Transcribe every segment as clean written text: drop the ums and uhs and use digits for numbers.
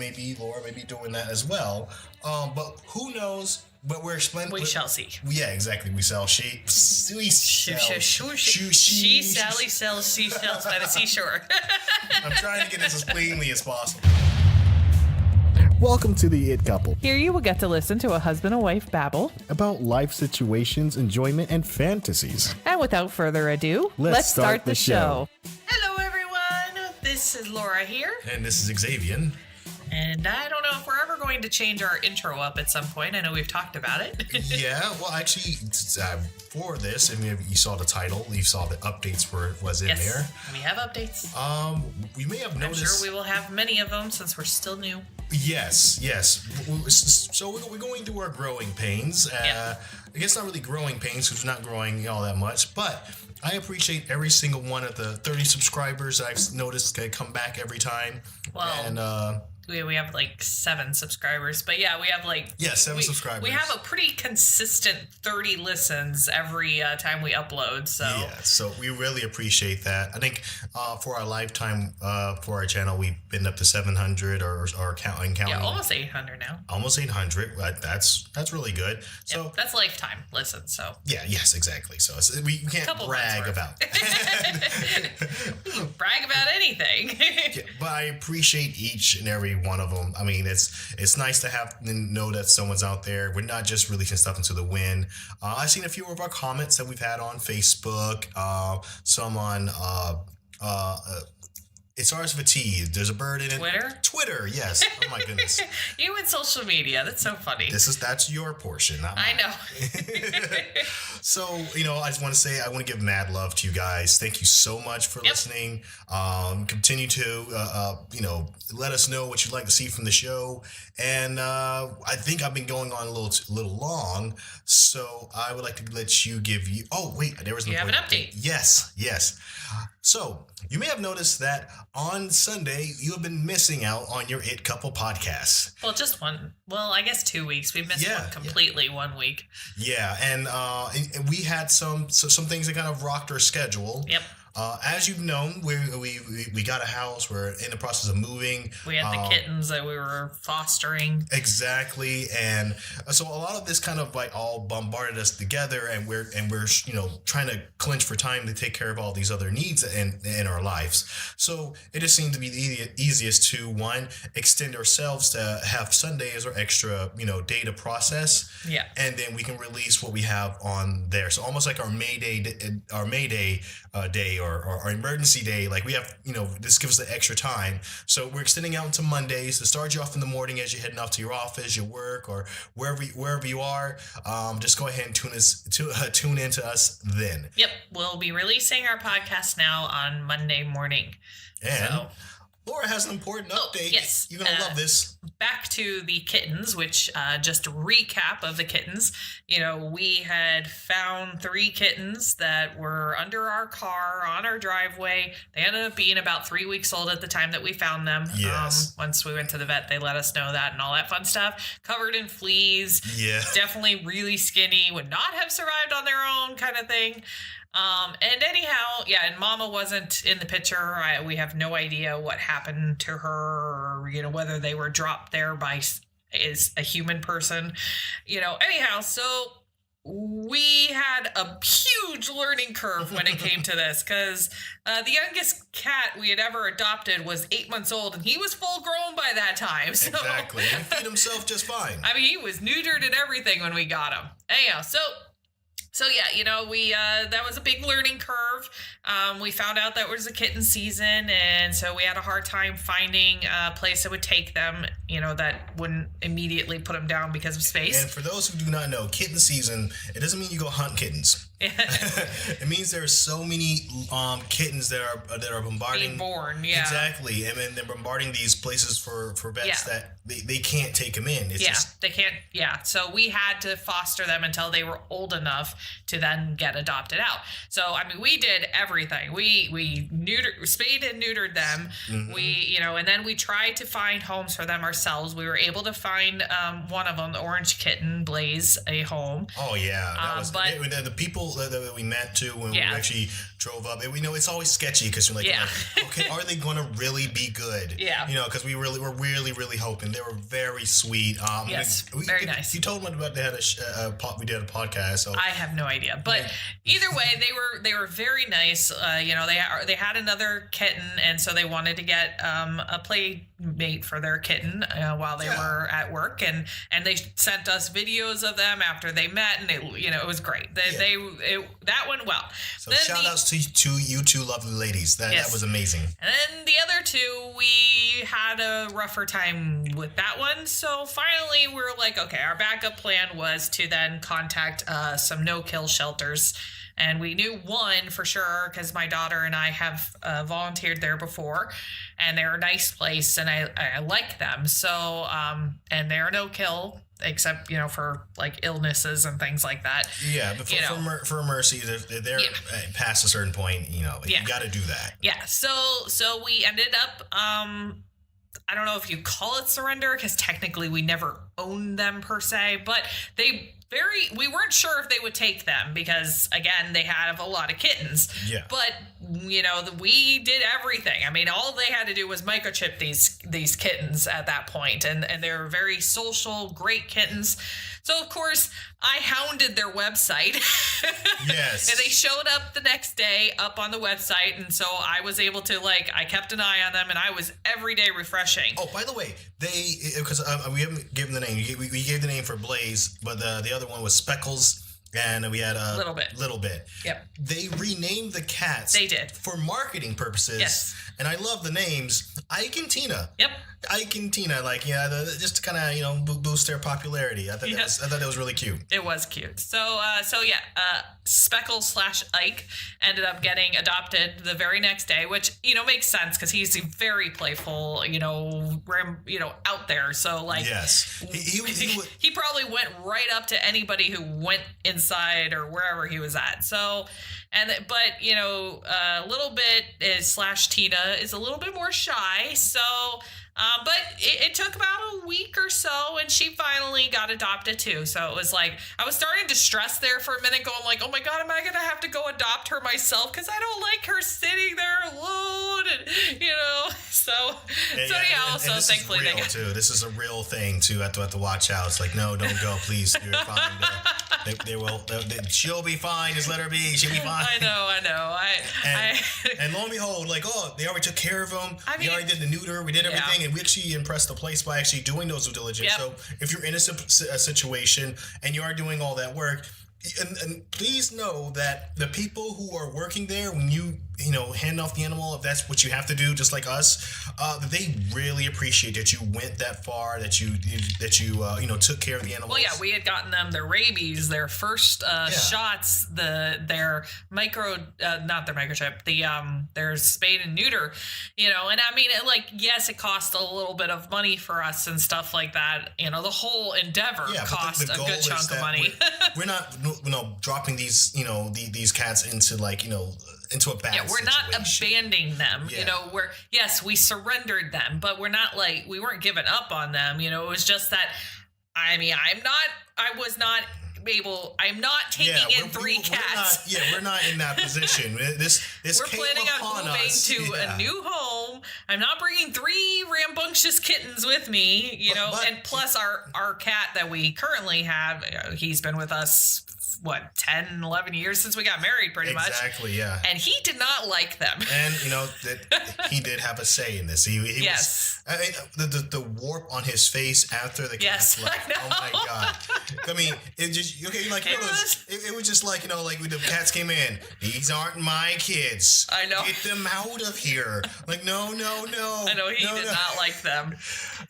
maybe Laura may be doing that as well. But who knows? But we're explaining. We shall see. Yeah, exactly. We sell sheep. She Sally sells seashells by the seashore. I'm trying to get this as cleanly as possible. Welcome to the It Couple. Here you will get to listen to a husband and wife babble about life situations, enjoyment, and fantasies. And without further ado, let's start the show. Hello, everyone. This is Laura here. And this is Xavier. And I don't know if we're ever going to change our intro up at some point. I know we've talked about it. Yeah, well, actually, for this, I mean, you saw the title, you saw the updates was in there. Yes, we have updates. We may have noticed. I'm sure we will have many of them since we're still new. Yes. So we're going through our growing pains. I guess not really growing pains because we're not growing all that much, but I appreciate every single one of the 30 subscribers I've noticed come back every time. Well, and we have like 7 subscribers, but yeah, we have like 7 subscribers. We have a pretty consistent 30 listens every time we upload. So yeah, so we really appreciate that. I think for our lifetime for our channel, we've been up to 700 or counting. Yeah, almost 800 now. Almost 800. That's really good. So yeah, that's lifetime listens. So yes, exactly. So we can't brag about. Brag about anything. Yeah, but I appreciate each and every one of them. I mean, it's nice to know that someone's out there. We're not just releasing stuff into the wind. I've seen a few of our comments that we've had on Facebook, some on it's RSVT. There's a bird in it. Twitter, yes. Oh my goodness. You and social media. That's so funny. That's your portion, not mine. I know. So, I just want to say I want to give mad love to you guys. Thank you so much for listening. Continue to let us know what you'd like to see from the show. And I think I've been going on a little long, so I would like to let you oh wait, there was you have an update. Yes. So you may have noticed that on Sunday you have been missing out on your It Couple podcast. Well, just one. Well, I guess 2 weeks. We missed one completely 1 week. Yeah, and we had some things that kind of rocked our schedule. Yep. As you've known, we got a house. We're in the process of moving. We had the kittens that we were fostering. Exactly, and so a lot of this kind of like all bombarded us together, and we're trying to clinch for time to take care of all these other needs in our lives. So it just seemed to be the easiest to one, extend ourselves to have Sunday as our extra day to process. Yeah, and then we can release what we have on there. So almost like our May Day day. Or our emergency day, like we have, this gives us the extra time. So we're extending out into Mondays to start you off in the morning as you're heading off to your office, your work, or wherever you are. Just go ahead and tune into us then. Yep, we'll be releasing our podcast now on Monday morning. And Laura has an important update. Yes. You're going to love this. Back to the kittens, which just a recap of the kittens. We had found 3 kittens that were under our car on our driveway. They ended up being about 3 weeks old at the time that we found them. Yes. Once we went to the vet, they let us know that and all that fun stuff. Covered in fleas. Yeah. Definitely really skinny. Would not have survived on their own kind of thing. And anyhow, and Mama wasn't in the picture. We have no idea what happened to her, or, whether they were dropped there by a human person, anyhow, so we had a huge learning curve when it came to this, because the youngest cat we had ever adopted was 8 months old, and he was full grown by that time. So. Exactly. He feed himself just fine. I mean, he was neutered and everything when we got him. Anyhow, So we that was a big learning curve. We found out that it was a kitten season, and so we had a hard time finding a place that would take them, that wouldn't immediately put them down because of space. And for those who do not know, kitten season, it doesn't mean you go hunt kittens. It means there are so many kittens that are bombarding. Being born, yeah. Exactly, and then they're bombarding these places for vets that they can't take them in. They can't. Yeah, so we had to foster them until they were old enough to then get adopted out. So I mean, we did everything. We spayed and neutered them. Mm-hmm. We and then we tried to find homes for them ourselves. We were able to find one of them, the orange kitten, Blaze, a home. Oh yeah, that was. But the people that we met too when we actually drove up. And we know it's always sketchy because you're like, okay, are they going to really be good? Yeah. Because we're really hoping. They were very sweet. Yes, very nice. You told them about they had we did a podcast. So I have no idea, but either way, they were very nice. They had another kitten, and so they wanted to get a playmate for their kitten while they were at work, and they sent us videos of them after they met, and it was great. That went well. So then shout outs to you two lovely ladies. That was amazing. And then the other two, we had a rougher time with that one. So finally, we were like, okay, our backup plan was to then contact some no-kill shelters. And we knew one for sure because my daughter and I have volunteered there before, and they're a nice place, and I like them. So, and they're no-kill, except for like illnesses and things like that. Yeah, but for Mercy, they're past a certain point. You got to do that. Yeah. So we ended up. I don't know if you call it surrender because technically we never owned them per se, but we weren't sure if they would take them because again, they have a lot of kittens. Yeah. But we did everything. I mean, all they had to do was microchip these kittens at that point, and they were very social, great kittens. So of course, I hounded their website. Yes. And they showed up the next day up on the website, and so I was able to I kept an eye on them, and I was every day refreshing. Oh, by the way, because we haven't given the name. We gave the name for Blaze, but the other one was Speckles. And we had a little bit. Yep. They renamed the cats. They did. For marketing purposes. Yes. And I love the names. Ike and Tina. Yep. Ike and Tina, just to kind of boost their popularity. I thought that was really cute. It was cute. So Speckles / Ike ended up getting adopted the very next day, which makes sense because he's very playful, out there. So yes, he probably went right up to anybody who went inside or wherever he was at. So. But a little bit is / Tina is a little bit more shy. So, but it took about a week or so, and she finally got adopted too. So it was like I was starting to stress there for a minute, going like, "Oh my God, am I gonna have to go adopt her myself? Because I don't like her sitting there alone." And so this thankfully is real too. This is a real thing too. Have to watch out. It's like, no, don't go, please. You're fine. They will. She'll be fine. Just let her be. She'll be fine. I know. And lo and behold, they already took care of them. We already did the neuter. We did everything, and we actually impressed the place by actually doing those due diligence. Yep. So if you're in a situation and you are doing all that work, and please know that the people who are working there, when you hand off the animal, if that's what you have to do, just like us, they really appreciate that you went that far, that you took care of the animals. Well, yeah, we had gotten them their rabies, their first shots, their not their microchip, their spade and neuter, and I mean, yes, it cost a little bit of money for us and stuff like that. The whole endeavor cost a good chunk of money. We're not dropping these these cats into into a bad we're situation. Not abandoning them. We surrendered them, but we weren't giving up on them. It was just that I'm not taking in 3 cats. We're not in that position. This we're planning on moving to a new home. I'm not bringing 3 rambunctious kittens with me, and plus our cat that we currently have, he's been with us 10, 11 years since we got married, pretty much. Exactly, yeah. And he did not like them. And, that he did have a say in this. He yes. Was, I mean, the warp on his face after the cats left. Oh, my God. I mean, it just, okay, it was just when the cats came in, these aren't my kids. I know. Get them out of here. No. I know, he did not like them.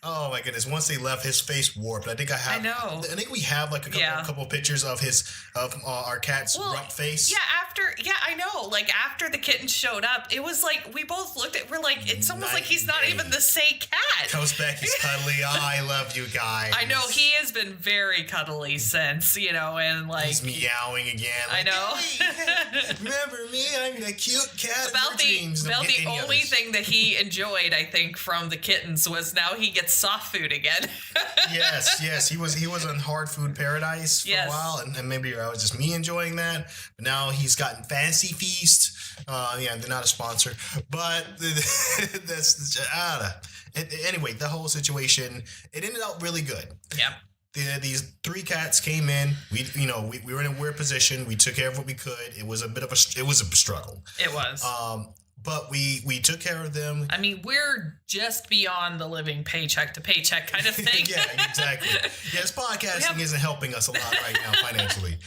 Oh, my goodness. Once they left, his face warped. I think we have a couple pictures of our cat's rump face. Yeah, I know. After the kitten showed up, it was we both looked at, we're like, it's almost like he's not even the same cat. Comes back, he's cuddly. Oh, I love you guys. I know, he has been very cuddly since, and he's meowing again. I know. Hey, remember me? I'm the cute cat about the only thing that he enjoyed, I think, from the kittens was now he gets soft food again. Yes. He was on hard food paradise for a while, and maybe it was just me enjoying that. But now he's gotten Fancy Feast. Yeah, they're not a sponsor, but that's anyway. The whole situation, it ended up really good. Yeah. These 3 cats came in. We were in a weird position. We took care of what we could. It was a bit of a struggle. It was. But we took care of them. I mean, we're just beyond the living paycheck to paycheck kind of thing. Yeah, exactly. Yes, podcasting isn't helping us a lot right now financially,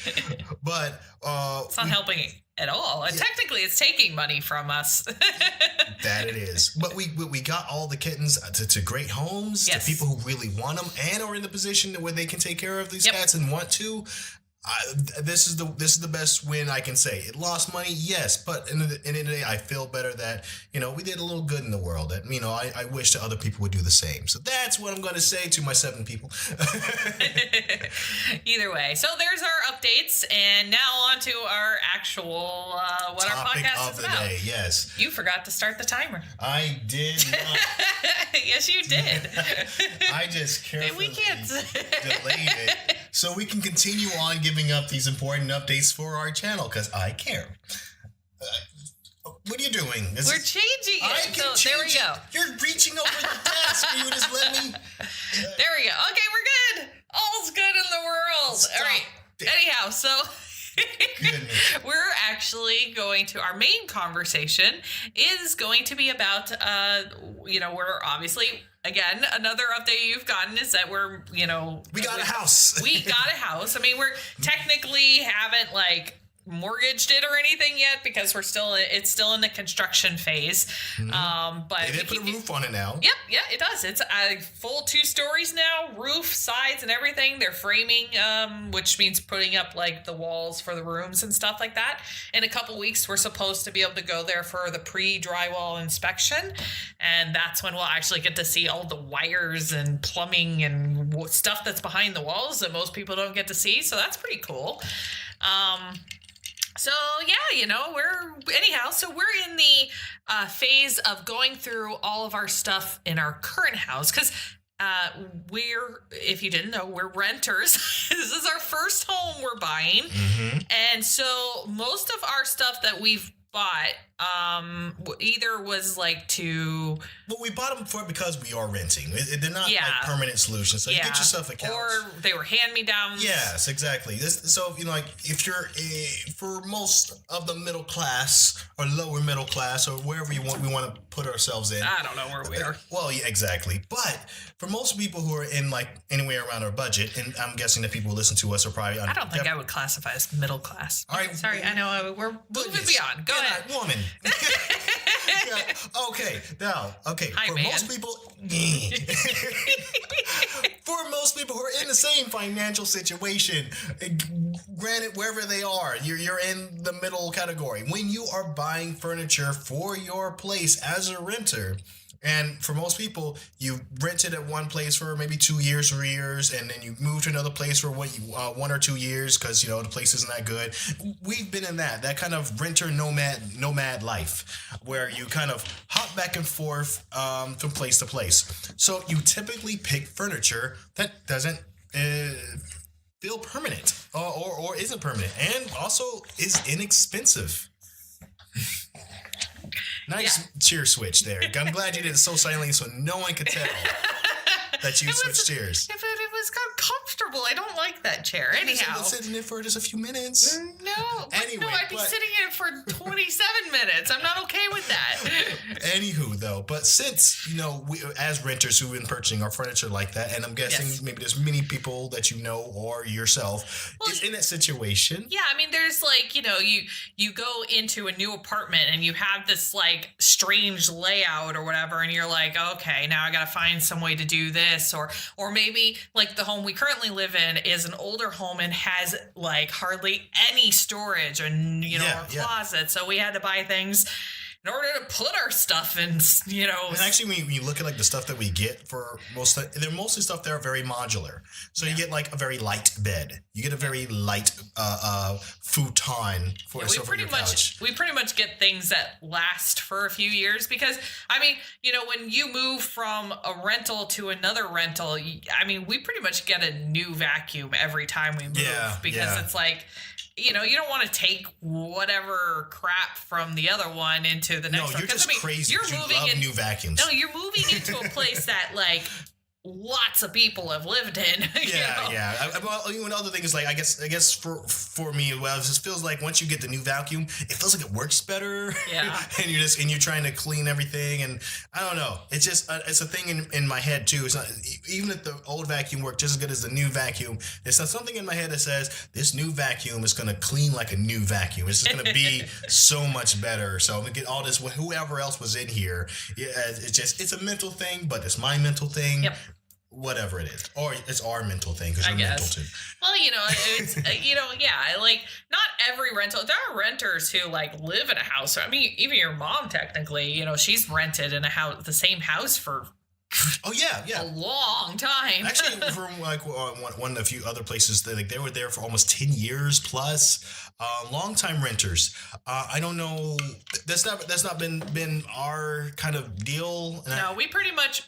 but it's not helping at all. And technically, it's taking money from us. That it is. But we got all the kittens to great homes, to people who really want them and are in the position where they can take care of these cats and want to. This is the best win I can say. It lost money, yes, but in the end of the day, I feel better that we did a little good in the world. That I wish that other people would do the same. So that's what I'm going to say to my 7 people. Either way, so there's our updates, and now on to our actual what topic our podcast of is the about. day. Yes, you forgot to start the timer. I did not. Yes, you did. I just carefully delayed it so we can continue on giving up these important updates for our channel because I care. What are you doing? We're changing it. There we go. You're reaching over the desk. Can you just let me? There we go. Okay, we're good. All's good in the world. Stop. All right. Anyhow, so we're actually going to, our main conversation is going to be about, we're obviously, again, another update you've gotten is that we're, we got a house. We got a house. I mean, we're technically haven't mortgaged it or anything yet because it's still in the construction phase. Mm-hmm. But they did put a roof on it now. Yep, yeah, it does. It's a full 2 stories now, roof, sides, and everything. They're framing, which means putting up the walls for the rooms and stuff like that. In a couple weeks, we're supposed to be able to go there for the pre-drywall inspection, and that's when we'll actually get to see all the wires and plumbing and stuff that's behind the walls that most people don't get to see. So that's pretty cool. So yeah, we're in the phase of going through all of our stuff in our current house because if you didn't know, we're renters. This is our first home we're buying, and so most of our stuff that we've bought either was we bought them for it because we are renting. They're not permanent solutions. So you get yourself a couch. Or they were hand-me-downs. Yes, exactly. So if you're for most of the middle class or lower middle class or wherever we want to put ourselves in. I don't know where we are. Well, yeah, exactly. But for most people who are in anywhere around our budget, and I'm guessing that people who listen to us are probably. I don't think I would classify as middle class. All right. Sorry, I know we're moving beyond. Go ahead, woman. Okay. Now, Hi, for man. most people, for most people who are in the same financial situation, granted, wherever they are, you're in the middle category. When you are buying furniture for your place as a renter. And for most people, you rented at one place for maybe 2 years, 3 years, and then you move to another place for 1 or 2 years because the place isn't that good. We've been in that kind of renter nomad life where you kind of hop back and forth from place to place. So you typically pick furniture that doesn't feel permanent or isn't permanent, and also is inexpensive. Nice cheer switch there. I'm glad you did it so silently so no one could tell that you switched chairs. If it was comfortable, I don't like that chair. Anyhow. I've been sitting in it for just a few minutes. I'd be sitting in it for 27 minutes. I'm not okay with that. Anywho, though, but since, we as renters who've been purchasing our furniture like that, and I'm guessing maybe there's many people that or yourself is in that situation. Yeah, I mean, there's you go into a new apartment and you have this strange layout or whatever, and you're like, okay, now I got to find some way to do this, or maybe the home we currently live in is an older home and has hardly any storage and a closet, so we had to buy things in order to put our stuff in, And actually, when you look at the stuff that we get for they're mostly stuff that are very modular. So you get a very light bed. You get a very light futon for your couch. We pretty much get things that last for a few years because, I mean, when you move from a rental to another rental, I mean, we pretty much get a new vacuum every time we move because it's you don't want to take whatever crap from the other one into the next one. No, you're just crazy. You're You moving love new vacuums. No, you're moving into a place that like lots of people have lived in. Yeah. Well, another thing is like I guess for me, well, it just feels like once you get the new vacuum, it feels like it works better. Yeah. and you're trying to clean everything, and I don't know. It's just it's a thing in my head too. It's not even if the old vacuum worked just as good as the new vacuum. There's something in my head that says this new vacuum is going to clean like a new vacuum. It's just going to be so much better. So I'm gonna get all this. Whoever else was in here, it's a mental thing, but it's my mental thing. Yep. Whatever it is, or it's our mental thing because you're mental too. Well, it's like not every rental. There are renters who like live in a house. I mean, even your mom technically, she's rented in a house, the same house for. Oh yeah. A long time. Actually, from like one of the few other places, they were there for almost 10 years plus. Long time renters. I don't know. That's not been our kind of deal. No, we pretty much.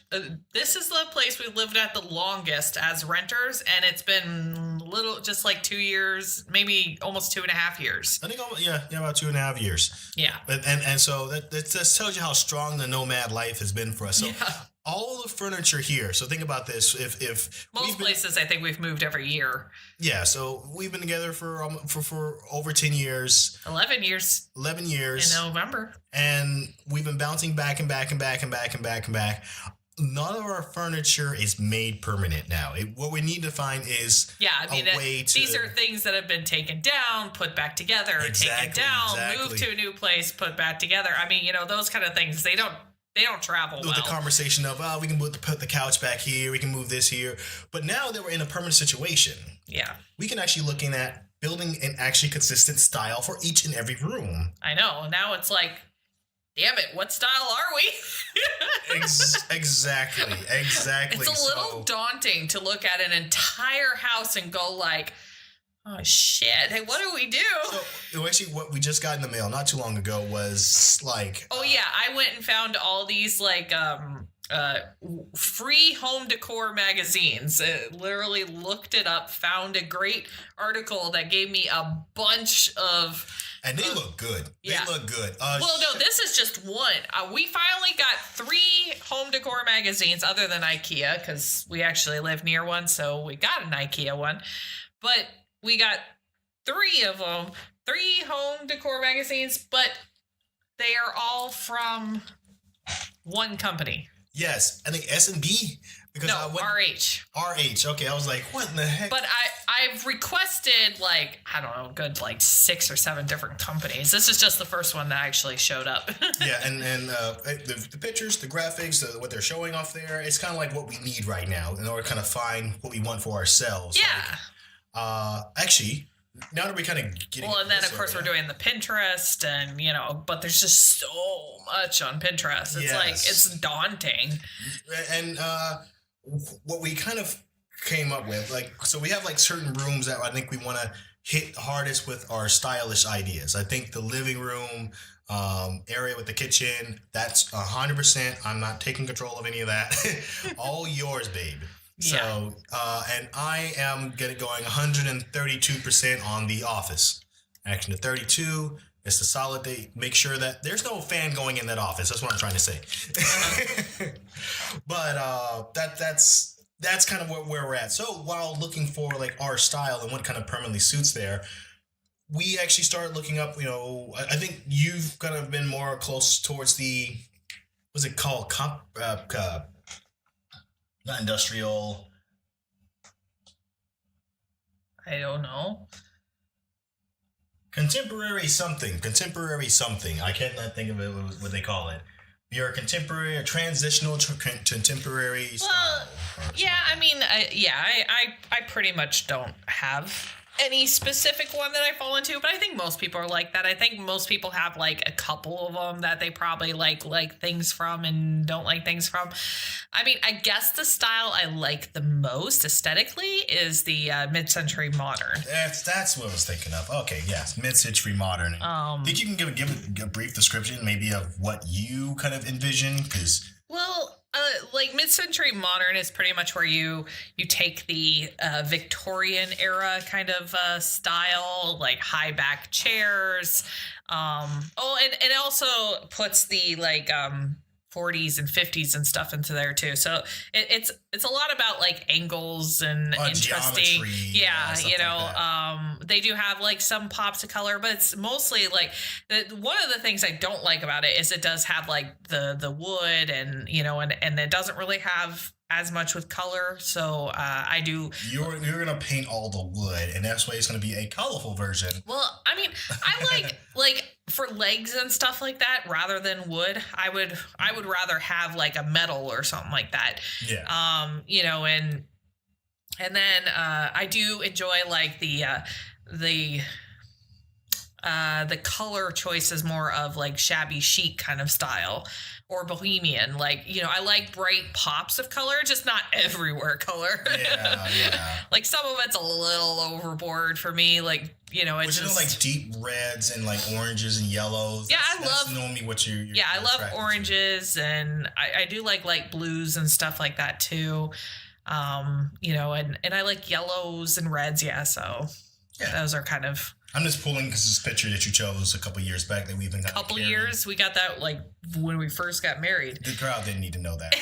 This is the place we've lived at the longest as renters, and it's been just like 2 years, maybe almost 2.5 years. I think about 2.5 years. Yeah. And so that just tells you how strong the nomad life has been for us. So. Yeah. All the furniture here. So think about this. If most places, I think we've moved every year. Yeah. So we've been together for over 10 years. 11 years. 11 years. In November. And we've been bouncing back and back and back and back and back and back. None of our furniture is made permanent now. What we need to find is a way to... These are things that have been taken down, put back together, taken down, moved to a new place, put back together. I mean, those kind of things. They don't travel well. The conversation of, we can put the couch back here, we can move this here. But now that we're in a permanent situation, we can actually look at building an actually consistent style for each and every room. I know. Now it's like, damn it, what style are we? Exactly. It's a little daunting to look at an entire house and go like, oh shit! Hey, what do we do? So, actually, what we just got in the mail not too long ago was like. Oh yeah, I went and found all these like free home decor magazines. Literally looked it up, found a great article that gave me a bunch of. And they look good. Yeah. They look good. Well, no, this is just one. We finally got 3 home decor magazines, other than IKEA, because we actually live near one, so we got an IKEA one, but. We got 3 of them, 3 home decor magazines, but they are all from one company. Yes, I think S&B. Because RH. RH. Okay, I was like, what in the heck? But I've requested like, I don't know, good like 6 or 7 different companies. This is just the first one that actually showed up. Yeah, and the pictures, the graphics, what they're showing off there, it's kind of like what we need right now in order to kind of find what we want for ourselves. Yeah. Actually, now that we're kind of getting... Well, and then, of course, we're doing the Pinterest and, but there's just so much on Pinterest. It's like, it's daunting. And what we kind of came up with, so we have, certain rooms that I think we want to hit hardest with our stylish ideas. I think the living room area with the kitchen, that's 100%. I'm not taking control of any of that. All yours, babe. So, and I am going 132% on the office. Actually, the 32 is to solidate, make sure that there's no fan going in that office. That's what I'm trying to say. But that's kind of where we're at. So while looking for our style and what kind of permanently suits there, we actually started looking up, I think you've kind of been more close towards the, what's it called? Not industrial. I don't know. Contemporary something. I can't think of it. What they call it. You're a transitional contemporary style. Yeah, I mean, I pretty much don't have any specific one that I fall into, but I think most people are like that. I think most people have a couple of them that they probably like things from and don't like things from. I mean, I guess the style I like the most aesthetically is the MidCentury Modern. That's what I was thinking of. Okay, yes, MidCentury Modern. Think you can give a brief description maybe of what you kind of envision? Because well, Like mid-century modern is pretty much where you take the Victorian era kind of style, like high back chairs. And it also puts the like 40s and 50s and stuff into there too. So it's a lot about like angles and interesting. Yeah, they do have like some pops of color, but it's mostly like one of the things I don't like about it is it does have like the wood and and it doesn't really have as much with color. So I do. You're gonna paint all the wood, and that's why it's gonna be a colorful version. Well, I mean, I like for legs and stuff like that rather than wood. I would rather have like a metal or something like that. Yeah. And then I do enjoy like the color choice is more of like shabby chic kind of style or bohemian. Like, I like bright pops of color, just not everywhere color. Yeah. Like some of it's a little overboard for me. Like, it's just like deep reds and like oranges and yellows. Yeah, that's normally what you're I love oranges and I do like light blues and stuff like that too. And I like yellows and reds. Yeah. So those are kind of. I'm just pulling because this picture that you chose a couple years back that we've been couple years. We got that like when we first got married. The crowd didn't need to know that.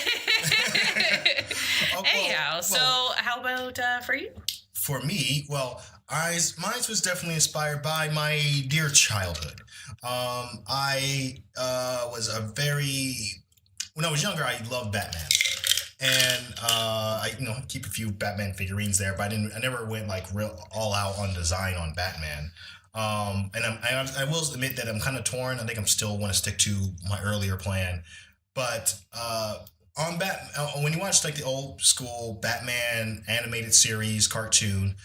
So how about for you? For me, mine was definitely inspired by my dear childhood. I was when I was younger, I loved Batman. And I keep a few Batman figurines there, but I never went like real all out on design on Batman. And I will admit that I'm kind of torn. I think I'm still want to stick to my earlier plan, but when you watch like the old school Batman animated series cartoon,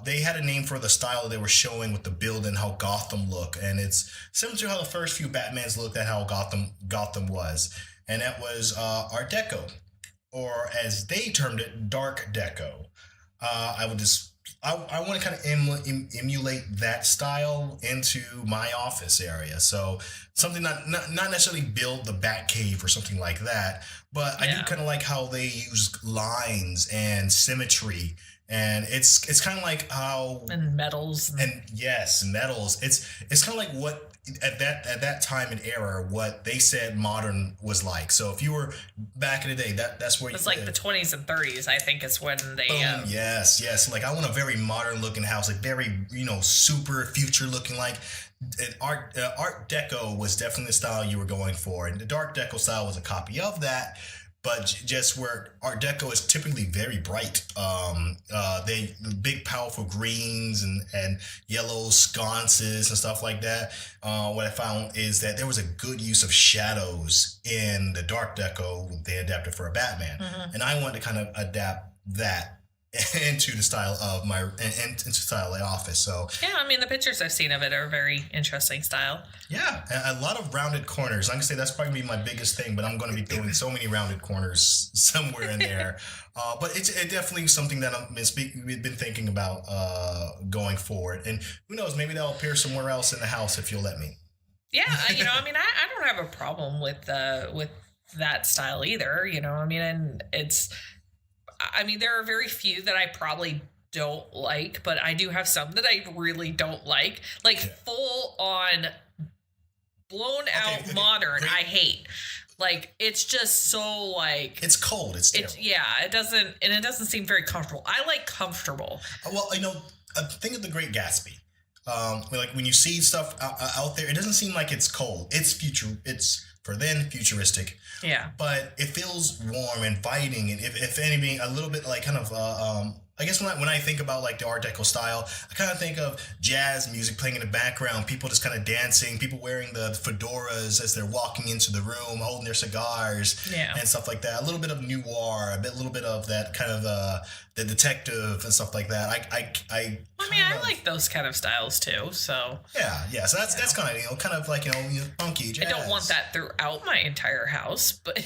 they had a name for the style that they were showing with the build and how Gotham looked, and it's similar to how the first few Batmans looked at how Gotham was, and that was Art Deco. Or as they termed it, dark deco. I want to kind of emulate that style into my office area. So something not necessarily build the Batcave or something like that, but I do kind of like how they use lines and symmetry. And it's kind of like how and metals metals. It's kind of like what at that time and era what they said modern was like. So if you were back in the day, that's where it's like the 20s and 30s. I think it's when they. Yes. Like I want a very modern looking house, like very super future looking. Like Art Deco was definitely the style you were going for, and the Dark Deco style was a copy of that. But just where Art Deco is typically very bright, the big powerful greens and yellow sconces and stuff like that. What I found is that there was a good use of shadows in the Dark Deco they adapted for a Batman, and I wanted to kind of adapt that into the style of into style of the office. So I mean the pictures I've seen of it are very interesting style. Yeah, a lot of rounded corners. I'm gonna say that's probably gonna be my biggest thing, but I'm gonna be doing so many rounded corners somewhere in there. But it's definitely something that we've been thinking about going forward, and who knows, maybe that'll appear somewhere else in the house if you'll let me. Yeah, I mean I don't have a problem with that style either. And it's. I mean, there are very few that I probably don't like, but I do have some that I really don't like. Like full on blown out modern, I hate. Like it's just so like it's cold. It's it doesn't seem very comfortable. I like comfortable. Well, think of The Great Gatsby. Like when you see stuff out there, it doesn't seem like it's cold. It's for then futuristic. Yeah. But it feels warm, inviting, and if anything, a little bit like kind of I guess when I think about like the Art Deco style, I kind of think of jazz music playing in the background, people just kind of dancing, people wearing the fedoras as they're walking into the room, holding their cigars and stuff like that. A little bit of noir, little bit of that kind of the detective and stuff like that. I like those kind of styles too. So yeah. So that's kind of like funky jazz. I don't want that through throughout my entire house, but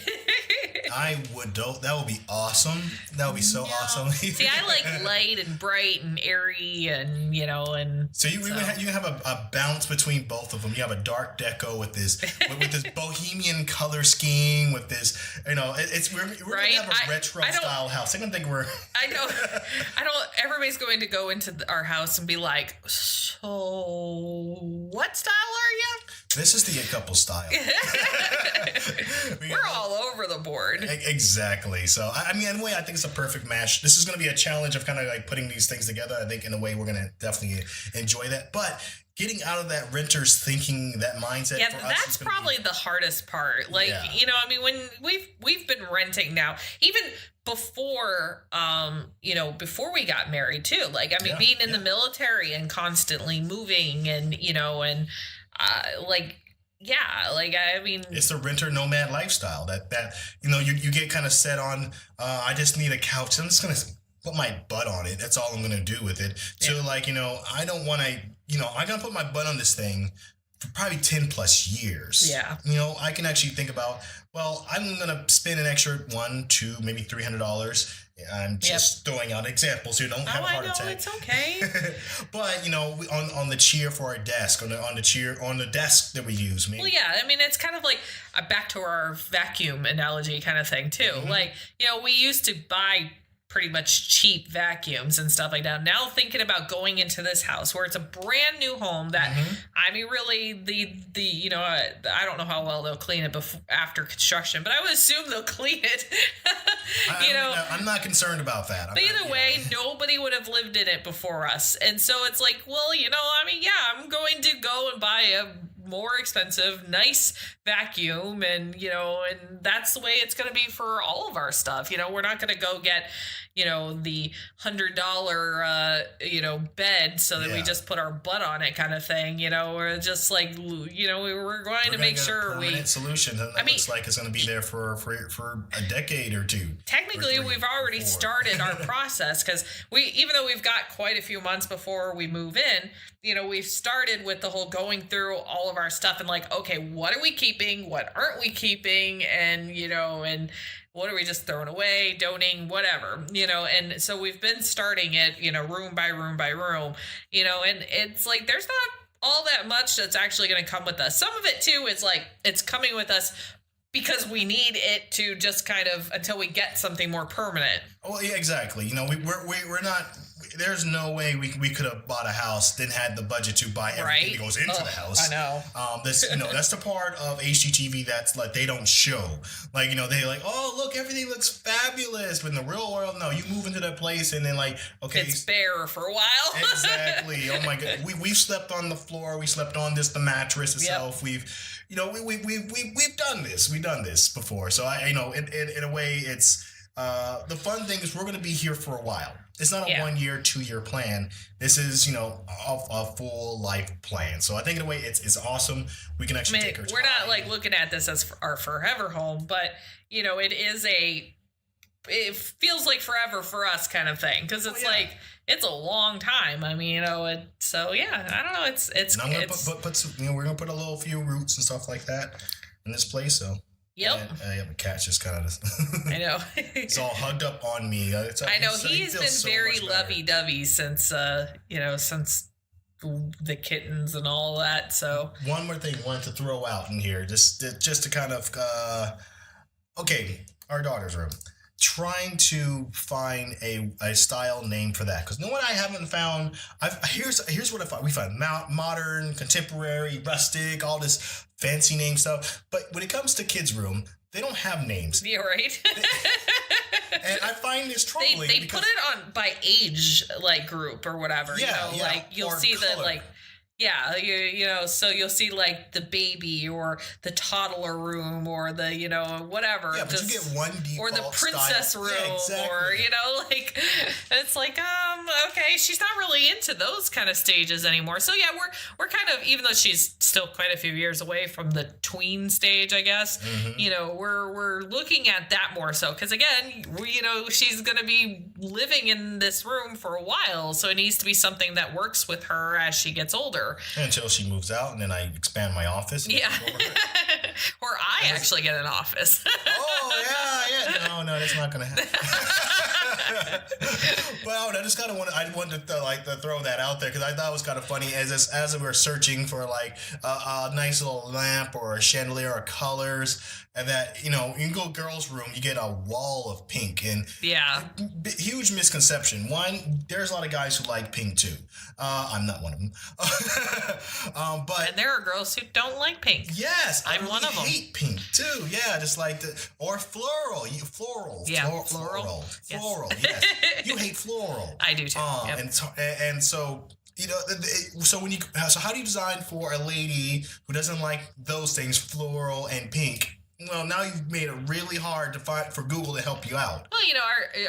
I would. That would be awesome. That would be so awesome. See, I like light and bright and airy, and and so you have a bounce between both of them. You have a dark deco with this bohemian color scheme with this. We're right? gonna have a retro style house. I don't think we're. I know. Everybody's going to go into our house and be like, so what style are you? This is the couple style. We're all over the board. Exactly. So, in a way, I think it's a perfect match. This is going to be a challenge of kind of like putting these things together. I think in a way we're going to definitely enjoy that. But getting out of that renter's thinking, that mindset. Yeah, for us that's probably the hardest part. Like, when we've been renting now, even before before we got married too. Like, being in the military and constantly moving and it's the renter nomad lifestyle that you get kind of set on. I just need a couch. I'm just gonna put my butt on it. That's all I'm gonna do with it. So I don't want to. I'm gonna put my butt on this thing for probably 10 plus years. Yeah. I can actually think about. Well, I'm gonna spend an extra $100, $200, maybe $300. I'm just throwing out examples here. Don't have a heart attack. It's okay. But on the chair for our desk, on the desk that we use. Well, yeah. It's kind of like back to our vacuum analogy kind of thing too. Mm-hmm. Like we used to buy pretty much cheap vacuums and stuff like that. Now thinking about going into this house where it's a brand new home that really the I don't know how well they'll clean it after construction, but I would assume they'll clean it. I'm not concerned about that. But either way, nobody would have lived in it before us, and so it's like, well, I'm going to go and buy a more expensive, nice vacuum, and and that's the way it's going to be for all of our stuff. We're not going to go get the $100 bed so that we just put our butt on it kind of thing. We're just like we're going to make sure permanent solution that looks like it's going to be there for a decade or two. Technically, we've already started our process because even though we've got quite a few months before we move in, we've started with the whole going through all of our stuff and like, okay, what are we keeping? What aren't we keeping? And, and what are we just throwing away, donating, whatever, and so we've been starting it, room by room by room, and it's like, there's not all that much that's actually going to come with us. Some of it too is like, it's coming with us because we need it to just kind of until we get something more permanent. Well, yeah, exactly. We're not. There's no way we could have bought a house, then had the budget to buy everything that goes into the house. I know. That's the part of HGTV that's like they don't show. Like they like, oh look, everything looks fabulous. But in the real world, no. You move into that place and then like, okay, it's bare for a while. Exactly. Oh my god. We've slept on the floor. We slept on the mattress itself. Yep. We've done this. We've done this before. So in a way, it's the fun thing is we're going to be here for a while. It's not a 1 year, 2 year plan. This is, a full life plan. So I think in a way it's awesome. We can actually take our time. We're not like looking at this as our forever home, but it feels like forever for us kind of thing. Cause it's like, it's a long time. So yeah, I don't know. It's, and I'm going to put some, we're going to put a few roots and stuff like that in this place. So. Yep. The cat's just kind of. I know. It's all hugged up on me. I know he's been so very lovey-dovey since since the kittens and all that. So one more thing I wanted to throw out in here, just to kind of our daughter's room. Trying to find a style name for that, because what I haven't found. Here's what I found. We found modern, contemporary, rustic, all this fancy name stuff. But when it comes to kids' room, they don't have names. Yeah, right. And I find this troubling. They put it on by age, like group or whatever. Like you'll see the like. Yeah, so you'll see like the baby or the toddler room or the, whatever. Yeah, but you get one default or the princess style. room, yeah, exactly. or like it's like okay, she's not really into those kind of stages anymore. So yeah, we're kind of, even though she's still quite a few years away from the tween stage, I guess. Mm-hmm. We're looking at that more so because again, she's gonna be living in this room for a while, so it needs to be something that works with her as she gets older. Until she moves out, and then I expand my office. Yeah. Or I actually get an office. Oh yeah. No, that's not gonna happen. Well, I wanted to throw that out there because I thought it was kind of funny as we were searching for like a nice little lamp or a chandelier or colors, and that you can go girls' room, you get a wall of pink, and yeah, huge misconception. One, there's a lot of guys who like pink too. I'm not one of them. But and there are girls who don't like pink. Yes, I'm one of them. Hate pink too. Yeah, just like or floral. Floral. Yeah, floral. Yes. Floral. Yes. You hate floral. I do too. Yep. And so so how do you design for a lady who doesn't like those things, floral and pink? Well, now you've made it really hard to find for Google to help you out. Well,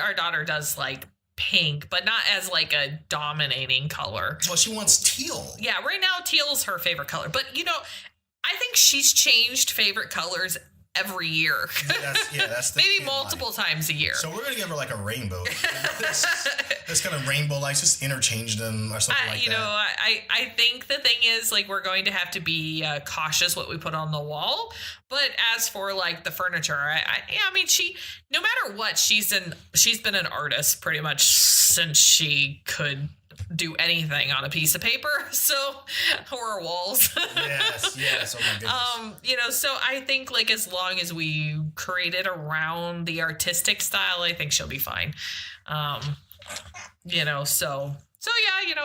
our daughter does like pink, but not as like a dominating color. Well, she wants teal. Yeah, right now teal's her favorite color. But I think she's changed favorite colors every year. That's the maybe multiple times a year. So we're gonna give her like a rainbow. this kind of rainbow lights, just interchange them or something like that. I think the thing is like we're going to have to be cautious what we put on the wall. But as for like the furniture, she no matter what, she's been an artist pretty much since she could do anything on a piece of paper, or walls. yes. Oh my goodness. So I think like as long as we create it around the artistic style, I think she'll be fine. So yeah,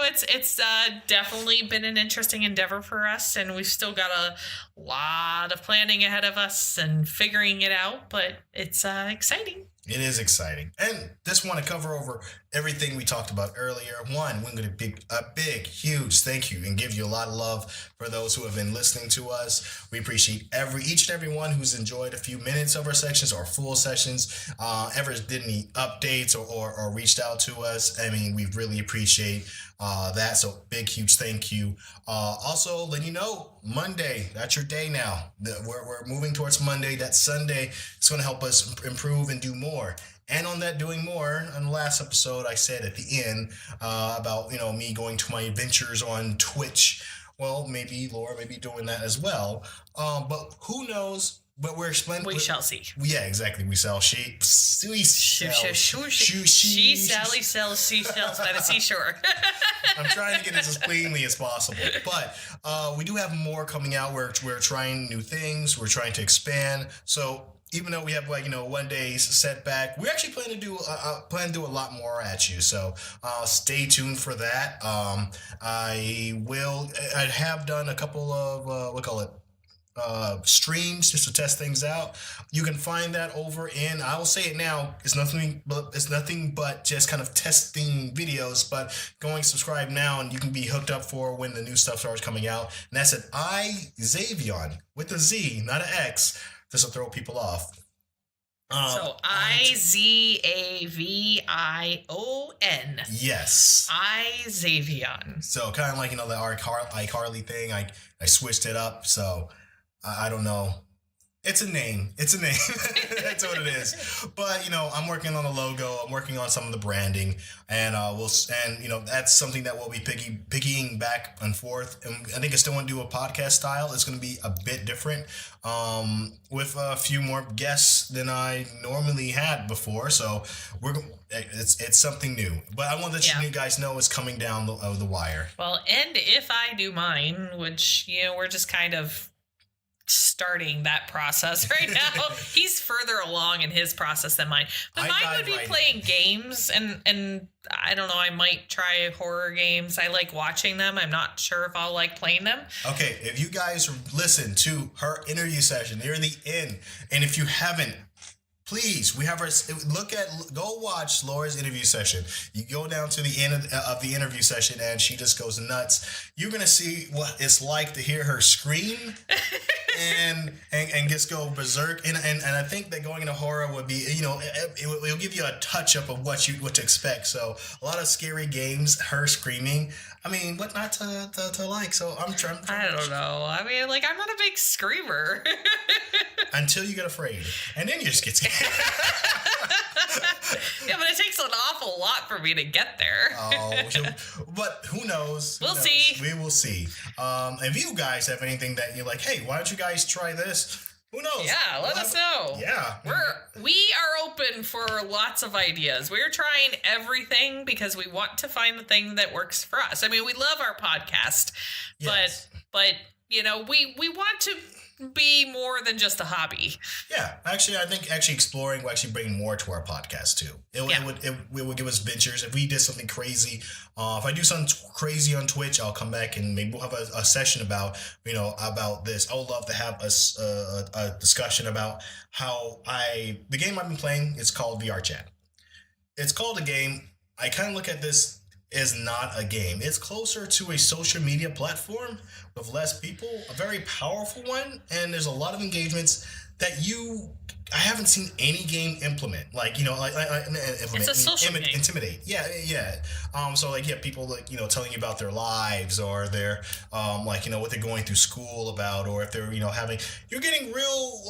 it's definitely been an interesting endeavor for us, and we've still got a lot of planning ahead of us and figuring it out, but it's exciting. It is exciting. And just want to cover over everything we talked about earlier. One, we're going to be a big, huge thank you and give you a lot of love for those who have been listening to us. We appreciate each and every one who's enjoyed a few minutes of our sections or full sessions, ever did any updates or reached out to us. I mean, we really appreciate that. So big, huge thank you. Also, let you know, Monday, that's your day now. We're moving towards Monday. That Sunday is going to help us improve and do more. And on that doing more, on the last episode, I said at the end about, me going to my adventures on Twitch. Well, maybe Laura may be doing that as well. But who knows? But we're splendid. We shall see. Yeah, exactly. We sell sheep. She Sally sells seashells by the seashore. I'm trying to get it as cleanly as possible. But we do have more coming out. We're trying new things. We're trying to expand. So even though we have 1 day's setback, we actually plan to do a lot more at you. So stay tuned for that. I have done a couple of streams just to test things out. You can find that over in, I will say it now, it's nothing but just kind of testing videos, but subscribe now and you can be hooked up for when the new stuff starts coming out. And that's at iZavion with a Z, not an X, just to throw people off. So iZavion. Yes. iZavion. So kind of like the iCarly thing. I switched it up. So I don't know. It's a name. That's what it is. But I'm working on the logo. I'm working on some of the branding, and that's something that we'll be picking back and forth. And I think I still want to do a podcast style. It's going to be a bit different, with a few more guests than I normally had before. So it's something new. But I want to let you guys know it's coming down the wire. Well, and if I do mine, which we're just kind of starting that process right now. He's further along in his process than mine. But mine would be playing games, and I don't know, I might try horror games. I like watching them. I'm not sure if I'll like playing them. Okay, if you guys listen to her interview session, near the end, and if you haven't, please, we have our go watch Laura's interview session. You go down to the end of the interview session and she just goes nuts. You're going to see what it's like to hear her scream and just go berserk. And I think that going into horror would be, it'll give you a touch up of what to expect. So a lot of scary games, her screaming. I mean, what not to like? So I'm trying. I don't know. I mean, I'm not a big screamer. Until you get afraid. And then you just get scared. Yeah, but it takes an awful lot for me to get there. But who knows? We'll see. We will see. If you guys have anything that you're like, hey, why don't you guys try this? Who knows? Yeah, let us know. Yeah. We are open for lots of ideas. We're trying everything because we want to find the thing that works for us. I mean, we love our podcast, Yes. but you know, we want to be more than just a hobby. Yeah, actually, I think exploring will actually bring more to our podcast too. It would give us ventures. If we did something crazy, if I do something crazy on Twitch, I'll come back and maybe we'll have a session about this. I would love to have a discussion about the game I've been playing is called VR Chat. It's called a game. I kind of look at this as not a game. It's closer to a social media platform with less people, a very powerful one, and there's a lot of engagements that I haven't seen any game implement. Like, implement. It's a social game. Intimidate. Yeah. So like, people like, telling you about their lives or their, what they're going through school about, or if they're, you're getting real,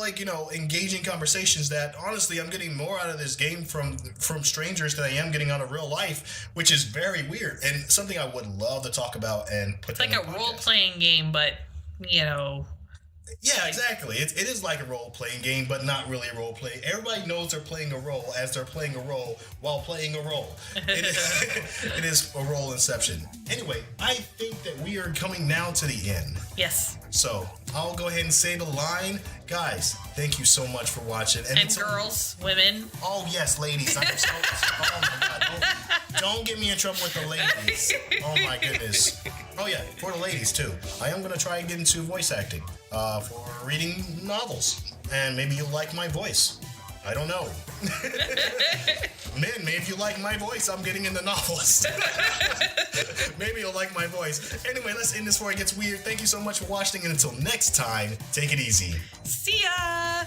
engaging conversations that honestly, I'm getting more out of this game from strangers than I am getting out of real life, which is very weird and something I would love to talk about and put. It's like a role-playing game, but, Yeah, exactly. It is like a role-playing game, but not really a role-play. Everybody knows they're playing a role as they're playing a role while playing a role. It is a role inception. Anyway, I think that we are coming now to the end. Yes. So I'll go ahead and say the line. Guys, thank you so much for watching. And girls, women. Oh, yes, ladies. I'm so, oh, my God. Don't get me in trouble with the ladies. Oh, my goodness. Oh, yeah, for the ladies, too. I am going to try and get into voice acting for reading novels. And maybe you'll like my voice. I don't know. Men, maybe you like my voice. I'm getting into novels. Maybe you'll like my voice. Anyway, let's end this before it gets weird. Thank you so much for watching, and until next time, take it easy. See ya!